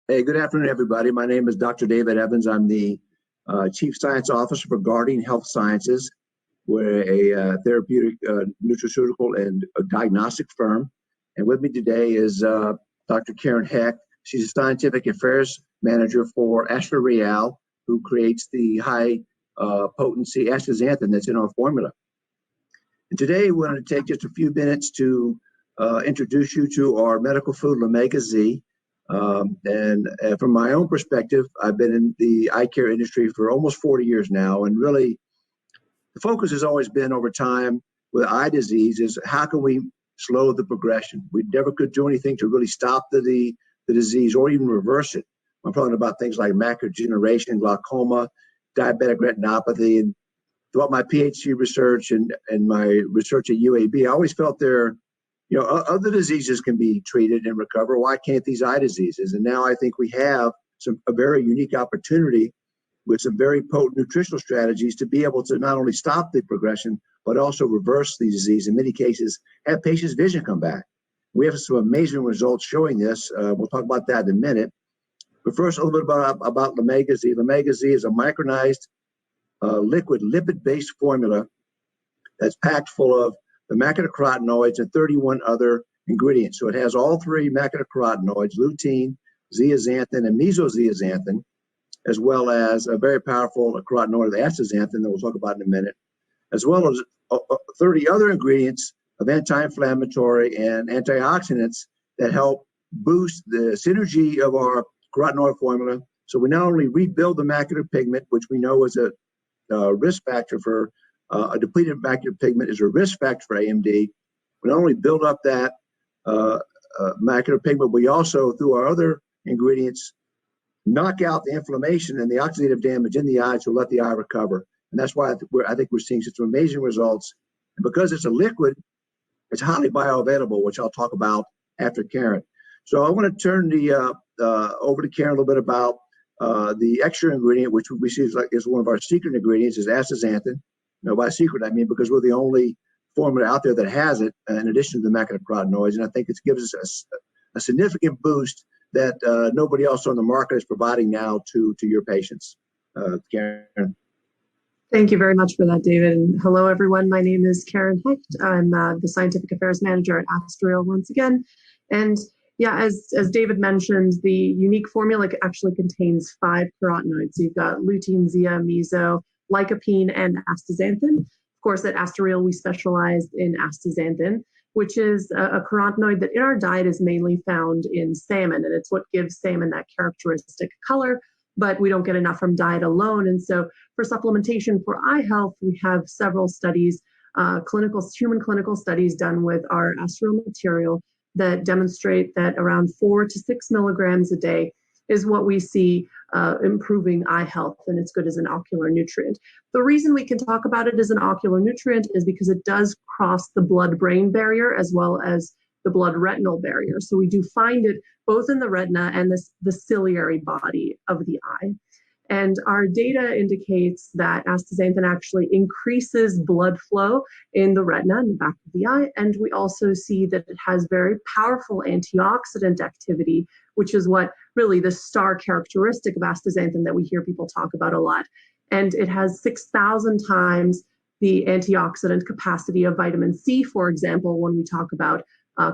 Hey, good afternoon, everybody. My name is Dr. David Evans. I'm the Chief Science Officer for Guardion Health Sciences. We're a therapeutic nutraceutical and a diagnostic firm. And with me today is Dr. Karen Hecht. She's a Scientific Affairs Manager for AstaReal, who creates the high potency astaxanthin that's in our formula. And today we're going to take just a few minutes to introduce you to our medical food, Lumega-Z. And from my own perspective, I've been in the eye care industry for almost 40 years now. And really, the focus has always been over time with eye disease is how can we slow the progression? We never could do anything to really stop the disease or even reverse it. I'm talking about things like macular degeneration, glaucoma, diabetic retinopathy. And throughout my PhD research and my research at UAB, I always felt other diseases can be treated and recover. Why can't these eye diseases? And now I think we have a very unique opportunity with some very potent nutritional strategies to be able to not only stop the progression, but also reverse the disease. In many cases, have patients' vision come back. We have some amazing results showing this. We'll talk about that in a minute. But first, a little bit about Lumega-Z. Lumega-Z is a micronized liquid lipid-based formula that's packed full of the macular carotenoids and 31 other ingredients. So it has all three macular carotenoids, lutein, zeaxanthin, and mesozeaxanthin, as well as a very powerful carotenoid, the astaxanthin, that we'll talk about in a minute, as well as 30 other ingredients of anti-inflammatory and antioxidants that help boost the synergy of our carotenoid formula. So we not only rebuild the macular pigment, which we know is a risk factor for a depleted macular pigment is a risk factor for AMD. We not only build up that macular pigment, we also, through our other ingredients, knock out the inflammation and the oxidative damage in the eye to let the eye recover. And that's why I think we're seeing such amazing results. And because it's a liquid, it's highly bioavailable, which I'll talk about after Karen. So I want to turn over to Karen a little bit about the extra ingredient, which we see is one of our secret ingredients, is astaxanthin. Now, by secret, I mean because we're the only formula out there that has it, in addition to the macular carotenoids. And I think it gives us a significant boost that nobody else on the market is providing now to your patients. Karen. Thank you very much for that, David. And hello, everyone. My name is Karen Hecht. I'm the Scientific Affairs Manager at AstaReal once again. And yeah, as David mentioned, the unique formula actually contains 5 carotenoids. So you've got lutein, zea, meso, lycopene, and astaxanthin. Of course, at AstaReal, we specialize in astaxanthin, which is a carotenoid that in our diet is mainly found in salmon, and it's what gives salmon that characteristic color, but we don't get enough from diet alone. And so for supplementation for eye health, we have several studies, human clinical studies done with our AstaReal material that demonstrate that around 4 to 6 milligrams a day is what we see improving eye health, and it's good as an ocular nutrient. The reason we can talk about it as an ocular nutrient is because it does cross the blood-brain barrier as well as the blood-retinal barrier. So we do find it both in the retina and the ciliary body of the eye. And our data indicates that astaxanthin actually increases blood flow in the retina, in the back of the eye. And we also see that it has very powerful antioxidant activity, which is what really the star characteristic of astaxanthin that we hear people talk about a lot. And it has 6,000 times the antioxidant capacity of vitamin C, for example, when we talk about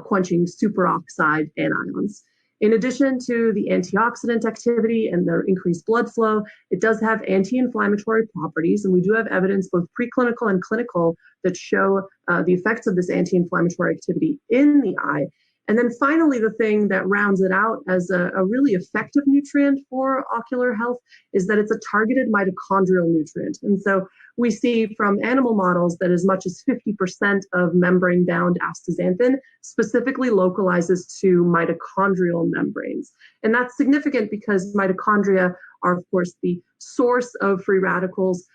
quenching superoxide anions. In addition to the antioxidant activity and the increased blood flow, it does have anti-inflammatory properties, and we do have evidence, both preclinical and clinical, that show the effects of this anti-inflammatory activity in the eye. And then finally, the thing that rounds it out as a really effective nutrient for ocular health is that it's a targeted mitochondrial nutrient. And so we see from animal models that as much as 50% of membrane-bound astaxanthin specifically localizes to mitochondrial membranes. And that's significant because mitochondria are, of course, the source of free radicals,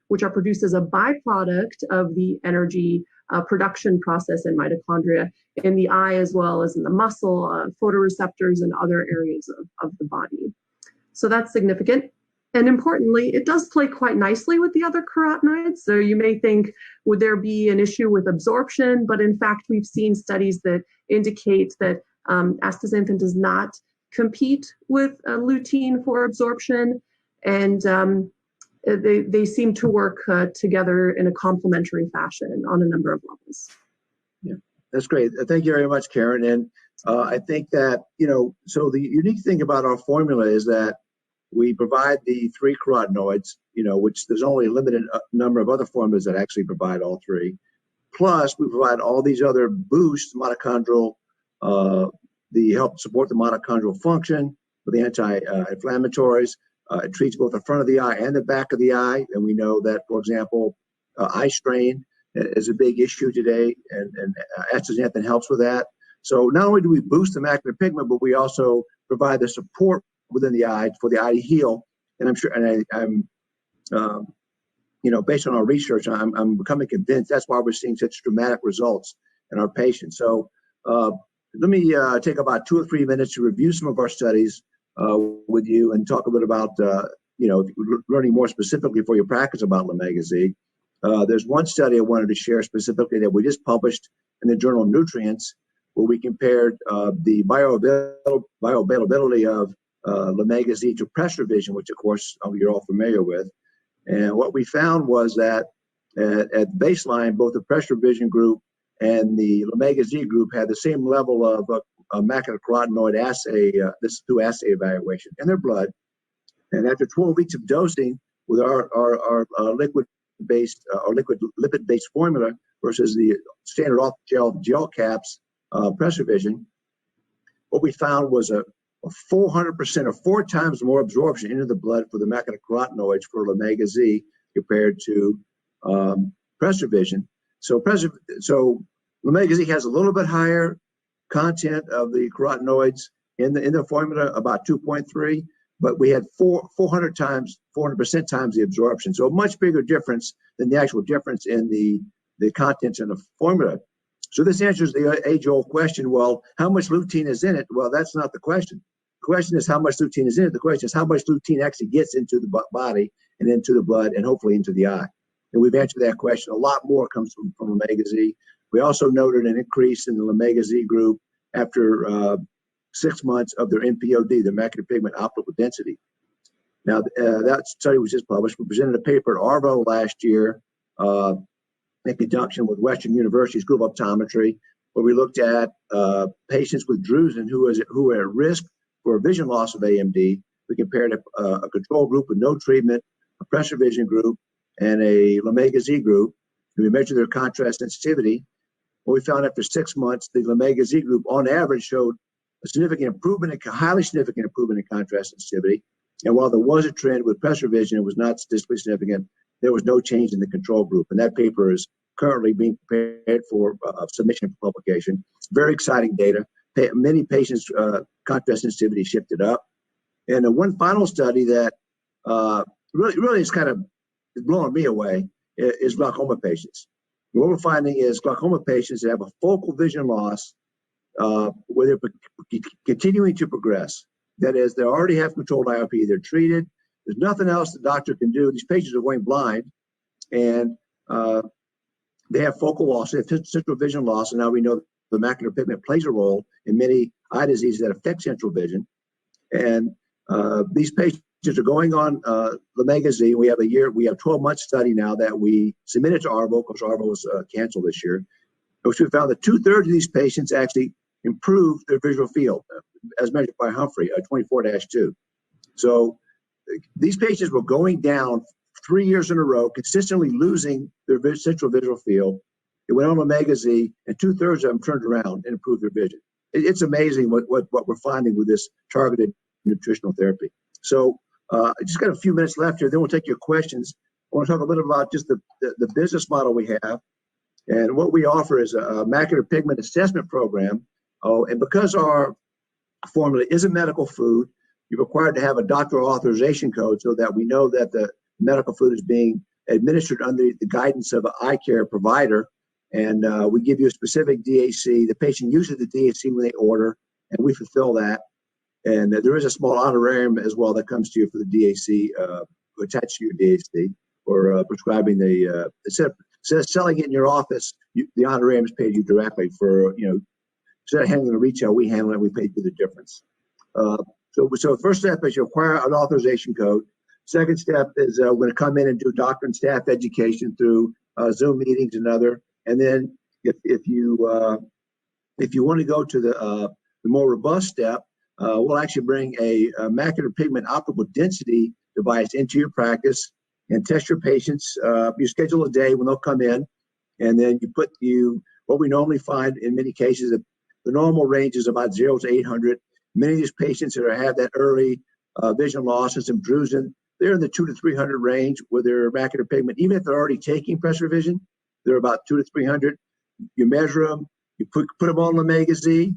which are produced as a byproduct of the energy production process in mitochondria in the eye as well as in the muscle, photoreceptors, and other areas of the body. So that's significant. And importantly, it does play quite nicely with the other carotenoids. So you may think, would there be an issue with absorption? But in fact, we've seen studies that indicate that astaxanthin does not compete with lutein for absorption, and they seem to work together in a complementary fashion on a number of levels. Yeah, that's great. Thank you very much, Karen. And I think that, so the unique thing about our formula is that we provide the 3 carotenoids, which there's only a limited number of other formulas that actually provide all 3. Plus, we provide all these other boosts, mitochondrial, the help support the mitochondrial function with the anti-inflammatories. It treats both the front of the eye and the back of the eye. And we know that, for example, eye strain is a big issue today, and Astaxanthin helps with that. So not only do we boost the macular pigment, but we also provide the support within the eye for the eye to heal. And I'm sure, and I'm based on our research, I'm becoming convinced that's why we're seeing such dramatic results in our patients. So let me take about 2 or 3 minutes to review some of our studies with you and talk a bit about, learning more specifically for your practice about Lumega-Z. There's one study I wanted to share specifically that we just published in the journal Nutrients, where we compared the bioavailability of Lumega-Z to pressure vision, which of course you're all familiar with. And what we found was that at baseline, both the pressure vision group and the Lumega-Z group had the same level of macular carotenoid assay, this is through assay evaluation, in their blood. And after 12 weeks of dosing with our liquid-based or liquid lipid-based formula versus the standard off-gel caps pressure vision, what we found was a 400% or 4 times more absorption into the blood for the macular carotenoids for Lumega-Z compared to pressure vision. So Lumega-Z has a little bit higher content of the carotenoids in the formula, about 2.3, but we had 400% times the absorption. So a much bigger difference than the actual difference in the contents in the formula. So this answers the age-old question, well, how much lutein is in it? Well, that's not the question. The question is how much lutein is in it. The question is how much lutein actually gets into the body and into the blood and hopefully into the eye. And we've answered that question. A lot more comes from Lumega-Z. We also noted an increase in the Lumega-Z group after 6 months of their MPOD, their macular pigment optical density. Now, that study was just published. We presented a paper at ARVO last year in conjunction with Western University's group of optometry, where we looked at patients with drusen who were at risk for vision loss of AMD. We compared a control group with no treatment, a pressure vision group, and a Lumega-Z group. And we measured their contrast sensitivity. What we found after 6 months, the Lumega-Z group on average showed a highly significant improvement in contrast sensitivity. And while there was a trend with pressure vision, it was not statistically significant. There was no change in the control group. And that paper is currently being prepared for submission for publication. Very exciting data. Many patients' contrast sensitivity shifted up. And one final study that really is kind of blowing me away is glaucoma patients. What we're finding is glaucoma patients that have a focal vision loss where they're continuing to progress. That is, they already have controlled IOP. They're treated. There's nothing else the doctor can do. These patients are going blind, and they have focal loss. They have central vision loss, and now we know the macular pigment plays a role in many eye diseases that affect central vision. And these patients are going on Lumega-Z. We have 12-month study now that we submitted to ARVO, because ARVO was canceled this year, which we found that 2/3 of these patients actually improved their visual field, as measured by Humphrey, 24-2. So these patients were going down 3 years in a row, consistently losing their central visual field. They went on Lumega-Z, and 2/3 of them turned around and improved their vision. It's amazing what we're finding with this targeted nutritional therapy. So I just got a few minutes left here, then we'll take your questions. I want to talk a little about just the business model we have. And what we offer is a macular pigment assessment program. And because our formula is a medical food, you're required to have a doctor authorization code so that we know that the medical food is being administered under the guidance of an eye care provider. And we give you a specific DAC. The patient uses the DAC when they order, and we fulfill that. And there is a small honorarium as well that comes to you for the DAC, attached to your DAC, for prescribing instead of selling it in your office, the honorarium is paid you directly for, instead of handling the retail, we handle it, we pay you the difference. So first step is you acquire an authorization code. Second step is we're going to come in and do doctor and staff education through Zoom meetings and other. And then if you want to go to the more robust step, we'll actually bring a macular pigment optical density device into your practice and test your patients. You schedule a day when they'll come in, and then what we normally find in many cases, the normal range is about 0 to 800. Many of these patients that have that early vision loss and some drusen, they're in the 2 to 300 range with their macular pigment. Even if they're already taking pressure vision, they're about 2 to 300. You measure them, you put them on Lumega-Z,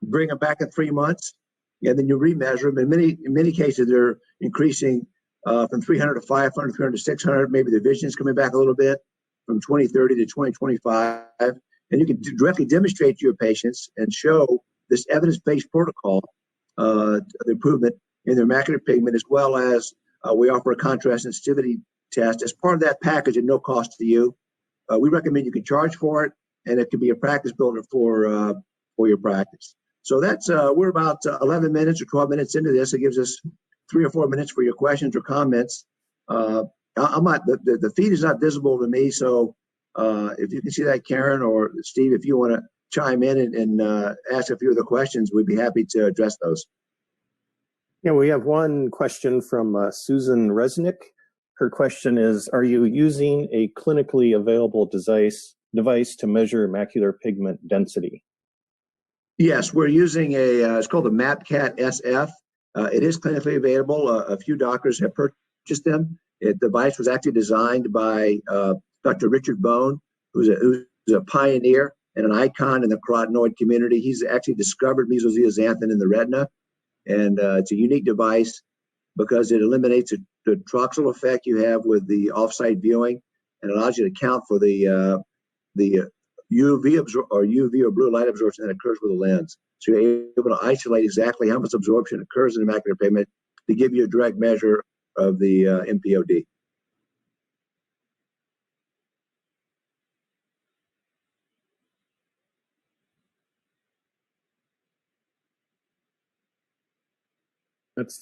bring them back in 3 months, and then you remeasure them. In many cases, they're increasing from 300 to 500, 300 to 600. Maybe the vision is coming back a little bit from 2030 to 2025. And you can directly demonstrate to your patients and show this evidence-based protocol, the improvement in their macular pigment, as well as we offer a contrast sensitivity test as part of that package at no cost to you. We recommend you can charge for it, and it can be a practice builder for your practice. So that's we're about 11 minutes or 12 minutes into this. It gives us 3 or 4 minutes for your questions or comments. I'm not the feed is not visible to me, so if you can see that, Karen or Steve, if you want to chime in and ask a few of the questions, we'd be happy to address those. Yeah, we have one question from Susan Resnick. Her question is, are you using a clinically available device to measure macular pigment density? Yes, we're using it's called the MapCat SF. It is clinically available. A few doctors have purchased them. The device was actually designed by Dr. Richard Bone, who's a pioneer and an icon in the carotenoid community. He's actually discovered mesozeaxanthin in the retina, and it's a unique device because it eliminates the troxel effect you have with the off-site viewing, and allows you to account for the UV or blue light absorption that occurs with the lens. So you're able to isolate exactly how much absorption occurs in the macular pigment to give you a direct measure of the MPOD.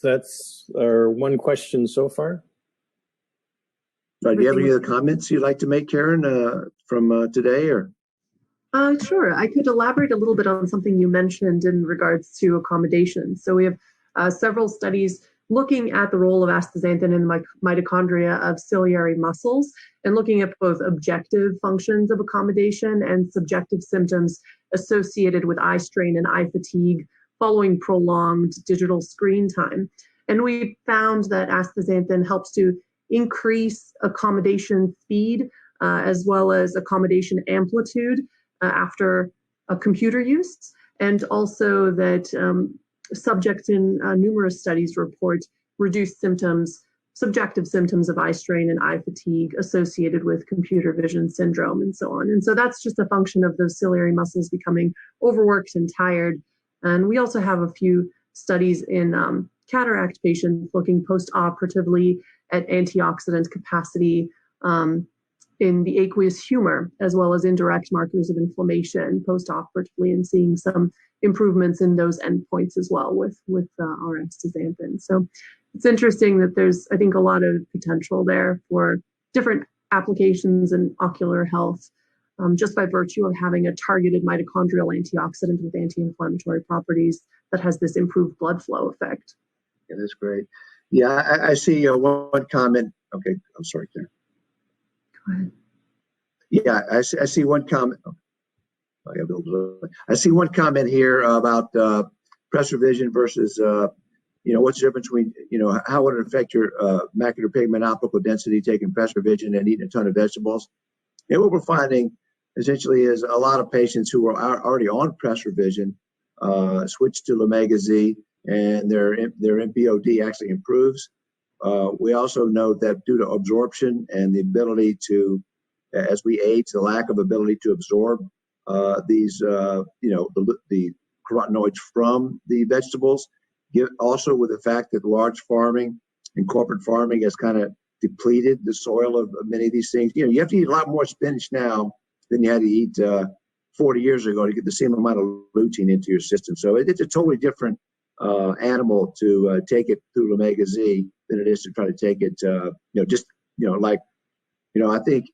That's our one question so far. Do you have any other comments you'd like to make, Karen, from today, or? Sure. I could elaborate a little bit on something you mentioned in regards to accommodation. So we have several studies looking at the role of astaxanthin in the mitochondria of ciliary muscles and looking at both objective functions of accommodation and subjective symptoms associated with eye strain and eye fatigue following prolonged digital screen time. And we found that astaxanthin helps to increase accommodation speed as well as accommodation amplitude after computer use, and also that subjects in numerous studies report reduced symptoms, subjective symptoms of eye strain and eye fatigue associated with computer vision syndrome and so on. And so that's just a function of those ciliary muscles becoming overworked and tired. And we also have a few studies in cataract patients looking post-operatively at antioxidant capacity in the aqueous humor, as well as indirect markers of inflammation post-operatively, and seeing some improvements in those endpoints as well with our astaxanthin. So it's interesting that there's, I think, a lot of potential there for different applications in ocular health, just by virtue of having a targeted mitochondrial antioxidant with anti-inflammatory properties that has this improved blood flow effect. Yeah, that's great. Yeah, I see one comment. Okay, I'm sorry, Karen. Go ahead. Yeah, I see one comment. I see one comment here about pressure vision versus, what's the difference between, how would it affect your macular pigment optical density taking pressure vision and eating a ton of vegetables? And what we're finding essentially is a lot of patients who are already on pressure vision switch to Lumega-Z, and their MPOD actually improves. We also note that due to absorption and the ability to, as we age, the lack of ability to absorb these, the carotenoids from the vegetables, also with the fact that large farming and corporate farming has kind of depleted the soil of many of these things. You have to eat a lot more spinach now than you had to eat 40 years ago to get the same amount of lutein into your system. So it's a totally different animal to take it through Lumega-Z than it is to try to take it, I think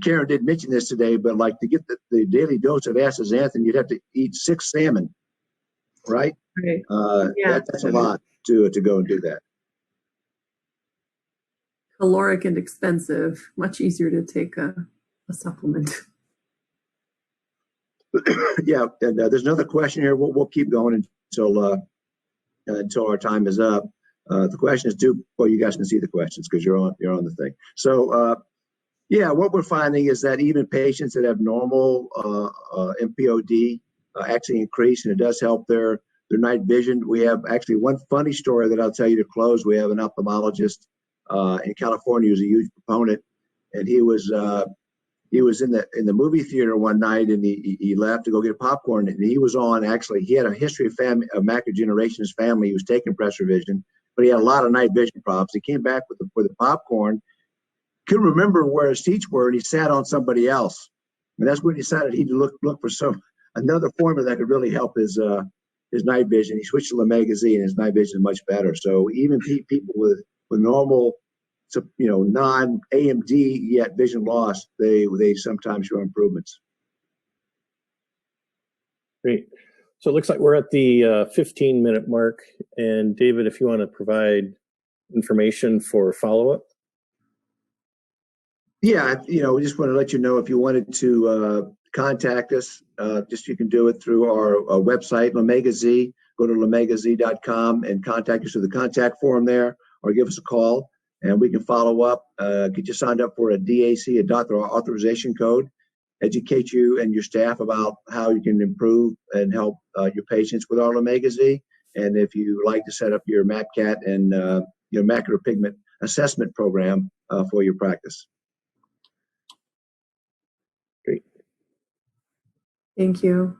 Karen did mention this today, but like to get the daily dose of astaxanthin, you'd have to eat 6 salmon, right? Right. Yeah. That's a lot to go and do that. Caloric and expensive, much easier to take a supplement. Yeah, and there's another question here. We'll keep going until our time is up. The question is well, you guys can see the questions because you're on the thing. So what we're finding is that even patients that have normal MPOD actually increase, and it does help their night vision. We have actually one funny story that I'll tell you to close. We have an ophthalmologist in California who's a huge proponent, and he was in the movie theater one night, and he left to go get popcorn, and he was on. Actually, he had a history of macular degeneration in his family. He was taking pressure vision, but he had a lot of night vision problems. He came back with the popcorn, couldn't remember where his seats were, and he sat on somebody else, and that's when he decided he'd look for another formula that could really help his night vision. He switched to Lumega-Z, and his night vision is much better. So even people with normal, non-AMD yet vision loss, they sometimes show improvements. Great. So it looks like we're at the 15-minute mark. And David, if you want to provide information for follow-up. Yeah, we just want to let you know if you wanted to contact us, you can do it through our website, Lumega-Z. Go to lumega-z.com and contact us through the contact form there, or give us a call, and we can follow up, get you signed up for a DAC, a doctor authorization code, educate you and your staff about how you can improve and help your patients with our Lumega-Z. And if you like to set up your MapCat and your macular pigment assessment program for your practice. Great. Thank you.